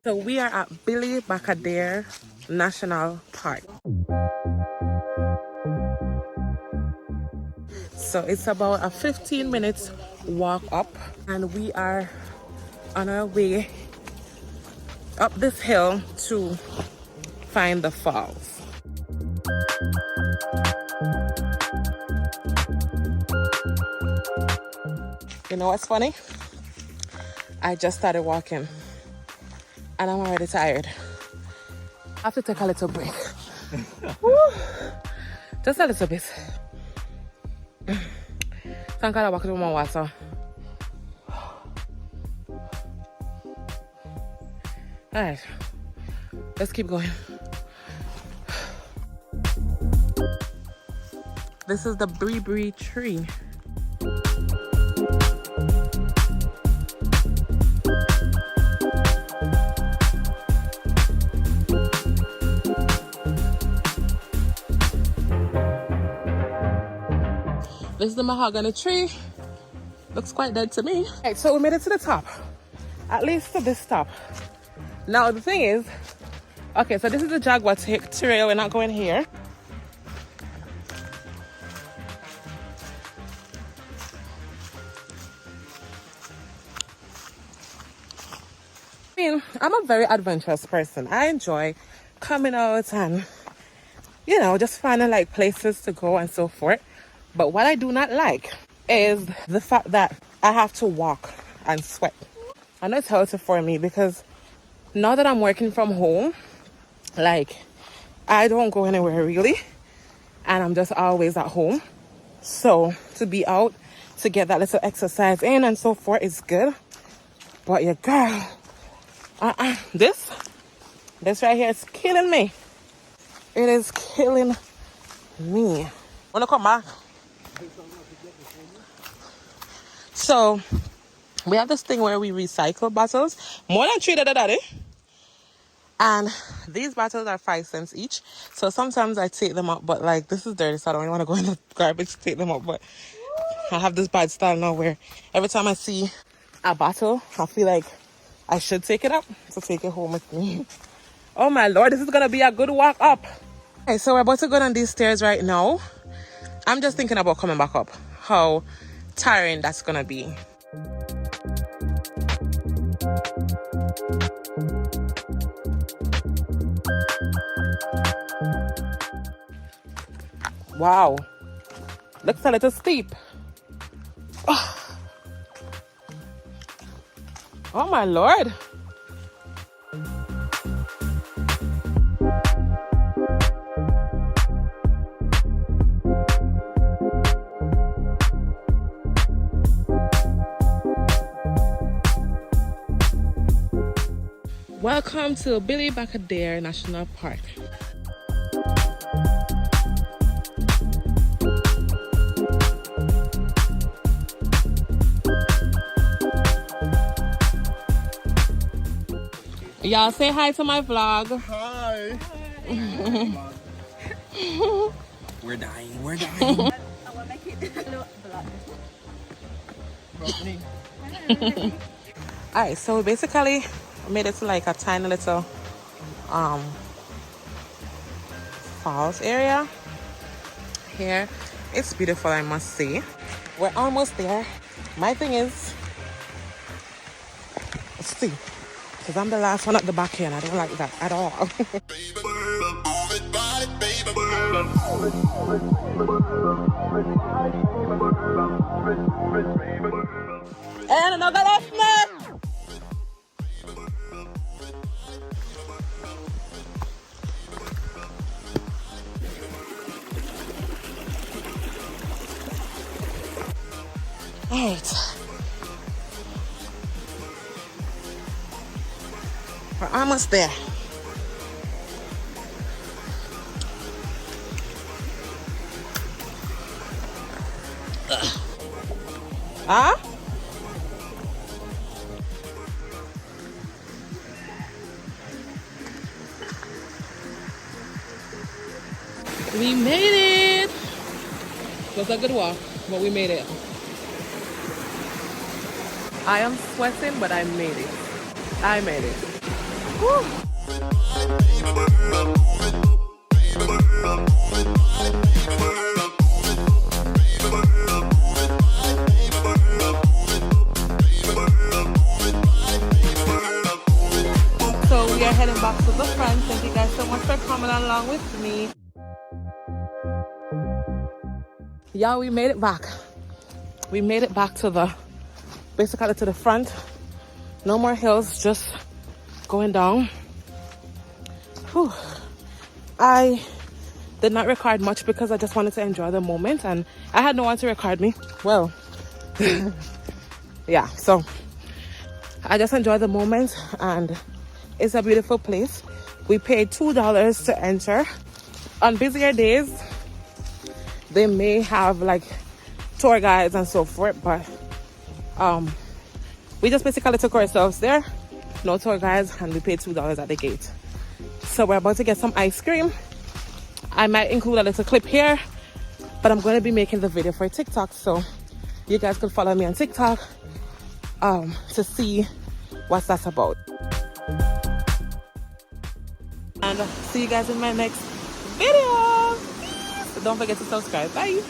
So we are at Billy Barquedier National Park. So it's about a 15 minutes walk up, and we are on our way up this hill to find the falls. You know what's funny? I just started walking and I'm already tired. I have to take a little break. Woo. Just a little bit. So I'm gonna walk through my water. Alright, let's keep going. This is the brie tree. This is the mahogany tree. Looks quite dead to me. Alright, so we made it to the top. At least to this top. Now the thing is, okay, so this is the Jaguar trail. We're not going here. I mean, I'm a very adventurous person. I enjoy coming out and, you know, just finding like places to go and so forth. But what I do not like is the fact that I have to walk and sweat. I know it's helpful for me because now that I'm working from home, like I don't go anywhere really, and I'm just always at home. So to be out to get that little exercise in and so forth is good. But yeah, girl, this right here is killing me. It is killing me. Wanna come back? So we have this thing where we recycle bottles, more than $3, and these bottles are 5 cents each. So sometimes I take them out, but like this is dirty, so I don't even want to go in the garbage to take them out. But I have this bad style now where every time I see a bottle, I feel like I should take it up to take it home with me. Oh my Lord, this is gonna be a good walk up. Okay, so we're about to go down these stairs right now. I'm just thinking about coming back up. How tiring that's gonna be. Wow, looks a little steep. Oh my Lord. Welcome to Billy Barquedier National Park. Y'all say hi to my vlog. Hi. We're dying. We're dying. I will make it look black. Alright, so we basically made it to like a tiny little falls area here. It's beautiful, I must say. We're almost there. My thing is, let's see, because I'm the last one at the back here and I don't like that at all. And another left man. Alright. We're almost there. Huh? We made it. It was a good walk, but we made it. I am sweating, but I made it. I made it. So we are heading back to the front. Thank you guys so much for coming along with me. Yeah, we made it back. We made it back to the, basically to the front. No more hills, just going down. Whew. I did not record much because I just wanted to enjoy the moment, and I had no one to record me. Well, yeah, so I just enjoy the moment, and it's a beautiful place. We paid $2 to enter. On busier days, they may have like tour guides and so forth, but we just basically took ourselves there, no tour guides, and we paid $2 at the gate. So we're about to get some ice cream. I might include a little clip here, but I'm going to be making the video for TikTok, so you guys could follow me on TikTok to see what that's about. And see you guys in my next video. Peace. Don't forget to subscribe. Bye.